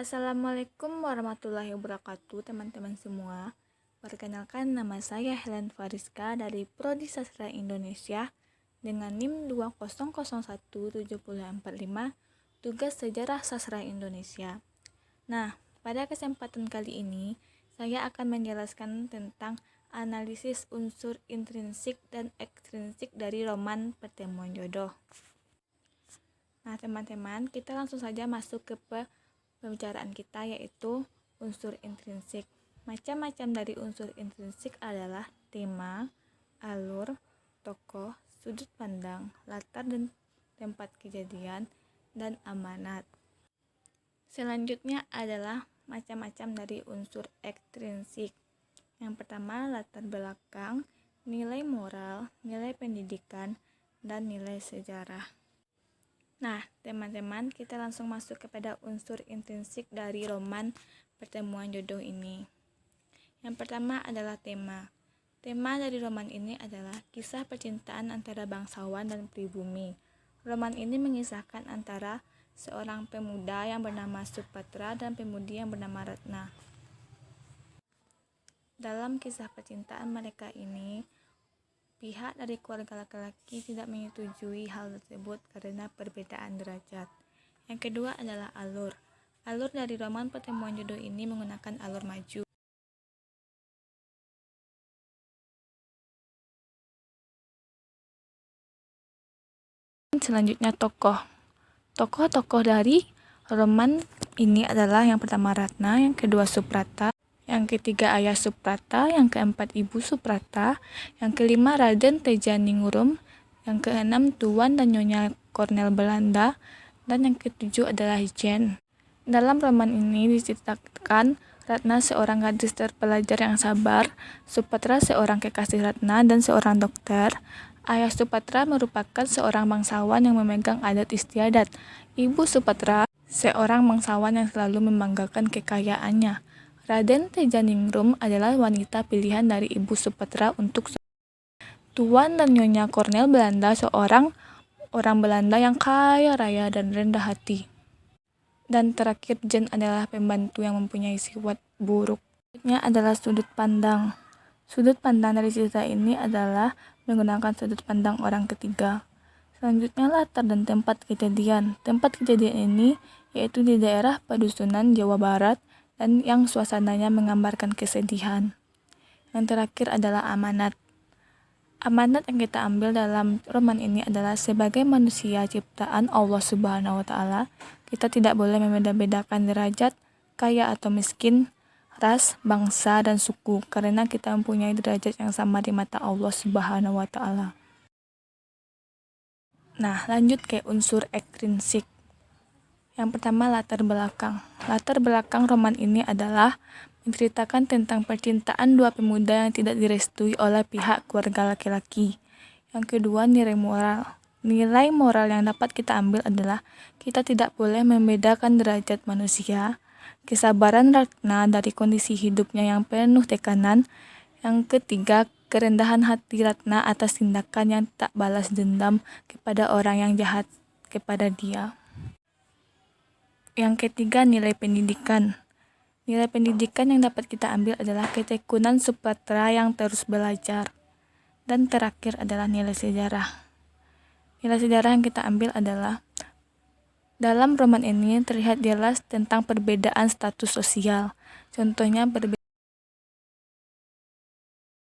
Assalamualaikum warahmatullahi wabarakatuh teman-teman semua. Perkenalkan, nama saya Helen Fariska dari Prodi Sastra Indonesia dengan NIM 2001745, tugas sejarah sastra Indonesia. Nah, pada kesempatan kali ini saya akan menjelaskan tentang analisis unsur intrinsik dan ekstrinsik dari roman Pertemuan Jodoh. Nah, teman-teman, kita langsung saja masuk ke pembicaraan kita, yaitu unsur intrinsik. Macam-macam dari unsur intrinsik adalah tema, alur, tokoh, sudut pandang, latar dan tempat kejadian, dan amanat. Selanjutnya adalah macam-macam dari unsur ekstrinsik. Yang pertama, latar belakang, nilai moral, nilai pendidikan, dan nilai sejarah. Nah, teman-teman, kita langsung masuk kepada unsur intrinsik dari roman Pertemuan Jodoh ini. Yang pertama adalah tema. Tema dari roman ini adalah kisah percintaan antara bangsawan dan pribumi. Roman ini mengisahkan antara seorang pemuda yang bernama Supatra dan pemudi yang bernama Ratna. Dalam kisah percintaan mereka ini, pihak dari keluarga laki-laki tidak menyetujui hal tersebut karena perbedaan derajat. Yang kedua adalah alur. Alur dari roman Pertemuan Jodoh ini menggunakan alur maju. Selanjutnya tokoh. Tokoh-tokoh dari roman ini adalah yang pertama Ratna, yang kedua Suprata, yang ketiga Ayah Suprata, yang keempat Ibu Suprata, yang kelima Raden Tejaningrum, yang keenam Tuan dan Nyonya Kornel Belanda, dan yang ketujuh adalah Jen. Dalam roman ini diceritakan Ratna seorang gadis terpelajar yang sabar, Supatra seorang kekasih Ratna dan seorang dokter. Ayah Supatra merupakan seorang bangsawan yang memegang adat istiadat. Ibu Supatra seorang bangsawan yang selalu membanggakan kekayaannya. Raden Tejaningrum adalah wanita pilihan dari Ibu Supatra untuk Tuan dan Nyonya Kornel Belanda, seorang orang Belanda yang kaya raya dan rendah hati. Dan terakhir Jen adalah pembantu yang mempunyai sifat buruk. Selanjutnya adalah sudut pandang. Sudut pandang dari cerita ini adalah menggunakan sudut pandang orang ketiga. Selanjutnya latar dan tempat kejadian. Tempat kejadian ini yaitu di daerah pedusunan Jawa Barat dan yang suasananya menggambarkan kesedihan. Yang terakhir adalah amanat. Amanat yang kita ambil dalam roman ini adalah sebagai manusia ciptaan Allah Subhanahu wa Ta'ala, kita tidak boleh membeda-bedakan derajat, kaya atau miskin, ras, bangsa, dan suku, karena kita mempunyai derajat yang sama di mata Allah Subhanahu wa Ta'ala. Nah, lanjut ke unsur ekstrinsik. Yang pertama, latar belakang. Latar belakang roman ini adalah menceritakan tentang percintaan dua pemuda yang tidak direstui oleh pihak keluarga laki-laki. Yang kedua, nilai moral. Nilai moral yang dapat kita ambil adalah kita tidak boleh membedakan derajat manusia, kesabaran Ratna dari kondisi hidupnya yang penuh tekanan. Yang ketiga, kerendahan hati Ratna atas tindakan yang tak balas dendam kepada orang yang jahat kepada dia. Yang ketiga, nilai pendidikan. Nilai pendidikan yang dapat kita ambil adalah ketekunan Supatra yang terus belajar. Dan terakhir adalah nilai sejarah. Nilai sejarah yang kita ambil adalah dalam roman ini terlihat jelas tentang perbedaan status sosial. Contohnya